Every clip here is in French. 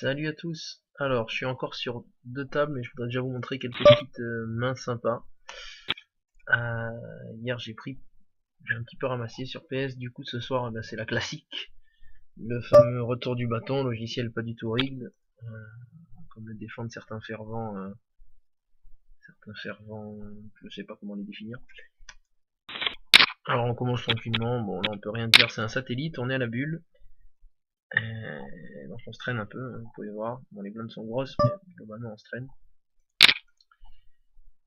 Salut à tous. Alors, je suis encore sur deux tables, mais je voudrais déjà vous montrer quelques petites mains sympas. Hier, j'ai un petit peu ramassé sur PS. Du coup, ce soir, c'est la classique, le fameux retour du bâton, logiciel pas du tout rigged, comme le défendent certains fervents, je sais pas comment les définir. Alors, on commence tranquillement. Bon, là, on peut rien dire. C'est un satellite. On est à la bulle. Donc on se traîne un peu, hein, vous pouvez voir. Bon, les blindes sont grosses, mais globalement on se traîne.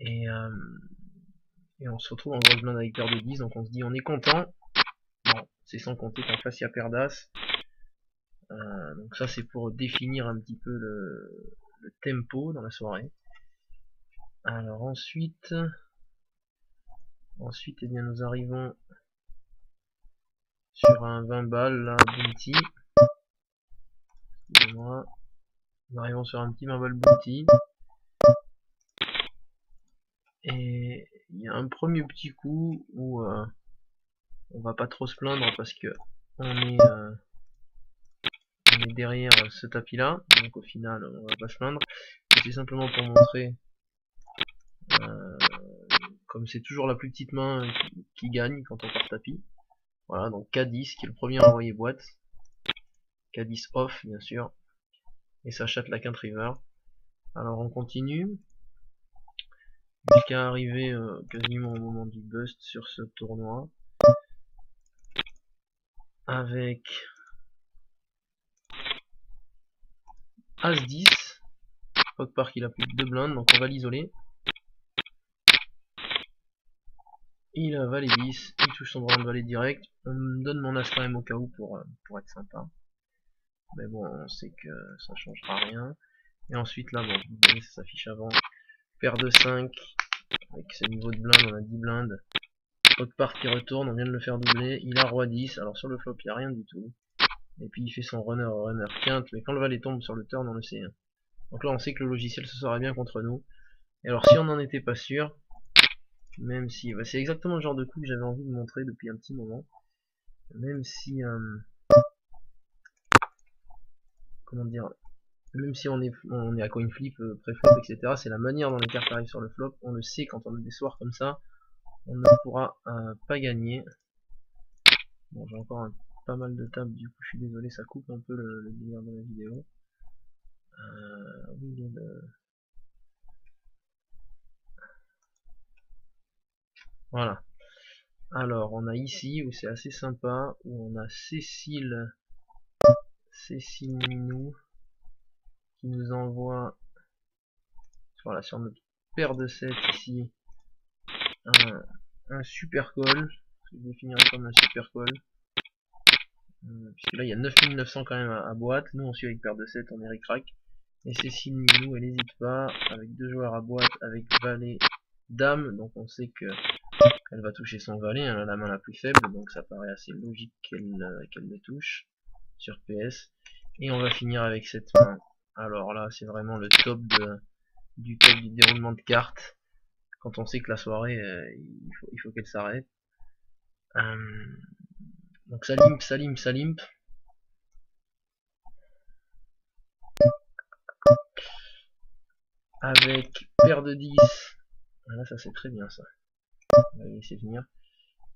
Et on se retrouve en grosse blinde avec paire de 10, donc on se dit on est content. Bon, c'est sans compter qu'en face il y a paire d'as. Donc ça c'est pour définir un petit peu le tempo dans la soirée. Alors ensuite eh bien nous arrivons sur un 20 balles là, bounty. Excusez-moi. Nous arrivons sur un petit 20 balles bounty. Et il y a un premier petit coup où on va pas trop se plaindre parce que on est derrière ce tapis là, donc au final on va pas se plaindre. C'est simplement pour montrer, comme c'est toujours la plus petite main qui gagne quand on part tapis. Voilà, donc K10 qui est le premier à envoyer boîte, K10 off bien sûr, et ça chatte la quinte river. Alors on continue jusqu'à arriver quasiment au moment du bust sur ce tournoi, avec As-10, Pock Park il a plus de 2 blindes, donc on va l'isoler. Il a valet 10, il touche son bras de valet direct. On me donne mon as quand même au cas où pour être sympa. Mais bon, on sait que ça changera rien. Et ensuite là, bon, vous voyez, ça s'affiche avant. Paire de 5, avec ce niveau de blinde, on a 10 blindes. Pock Park qui retourne, on vient de le faire doubler. Il a roi 10, alors sur le flop il n'y a rien du tout. Et puis il fait son runner quinte, mais quand le valet tombe sur le turn, on le sait. Donc là on sait que le logiciel se sera bien contre nous. Et alors si on n'en était pas sûr, même si, c'est exactement le genre de coup que j'avais envie de montrer depuis un petit moment. Même si, comment dire, même si on est à coin flip, pré-flop, etc. C'est la manière dont les cartes arrivent sur le flop. On le sait quand on a des soirs comme ça, on ne pourra pas gagner. Bon, j'ai encore pas mal de tables, du coup je suis désolé, ça coupe un peu le délire de la vidéo. Oui, voilà. Alors, on a ici, où c'est assez sympa, où on a Cécile Minou, qui nous envoie, voilà, sur notre paire de 7 ici, un super call, je définirais comme un super call, puisque là il y a 9900 quand même à boîte. Nous on suit avec paire de 7, on est ric-rac. Et Cécile Minou, elle n'hésite pas, avec deux joueurs à boîte, avec valet dame, donc on sait que elle va toucher son valet, elle a la main la plus faible, donc ça paraît assez logique qu'elle le touche sur PS. Et on va finir avec cette main. Alors là c'est vraiment le top du déroulement de cartes, quand on sait que la soirée il faut qu'elle s'arrête. Donc ça limpe. Avec paire de 10. Là ça c'est très bien ça. On va laisser venir.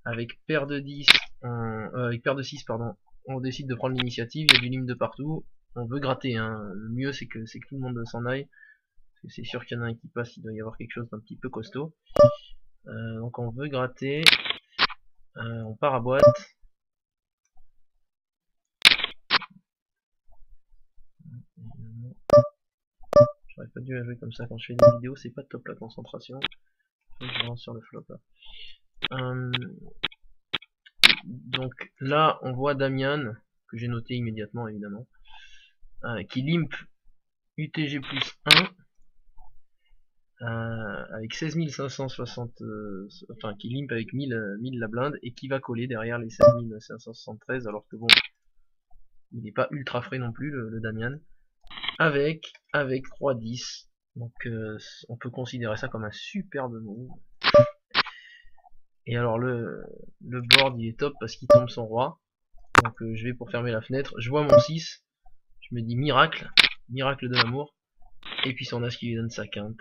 Avec paire de 10, avec paire de 6 pardon, on décide de prendre l'initiative, il y a du limp de partout. On veut gratter, hein. Le mieux c'est que tout le monde s'en aille. Parce que c'est sûr qu'il y en a un qui passe, il doit y avoir quelque chose d'un petit peu costaud. Donc on veut gratter. On part à boîte. J'aurais pas dû la jouer comme ça quand je fais des vidéos, c'est pas top la concentration. Faut que je relance sur le flop là. Donc là on voit Damian, que j'ai noté immédiatement évidemment, qui limp UTG plus 1, avec 16 560, enfin qui limp avec 1000 la blinde, et qui va coller derrière les 16 573, alors que bon, il n'est pas ultra frais non plus le Damian, avec 3-10, donc on peut considérer ça comme un superbe move. Et alors le board il est top parce qu'il tombe son roi, donc je vais pour fermer la fenêtre, je vois mon 6, je me dis miracle, miracle de l'amour, et puis son as qui lui donne sa quinte.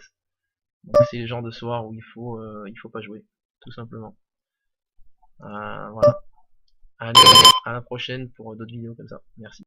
Donc c'est le genre de soir où il faut pas jouer, tout simplement. Voilà. Allez, à la prochaine pour d'autres vidéos comme ça. Merci.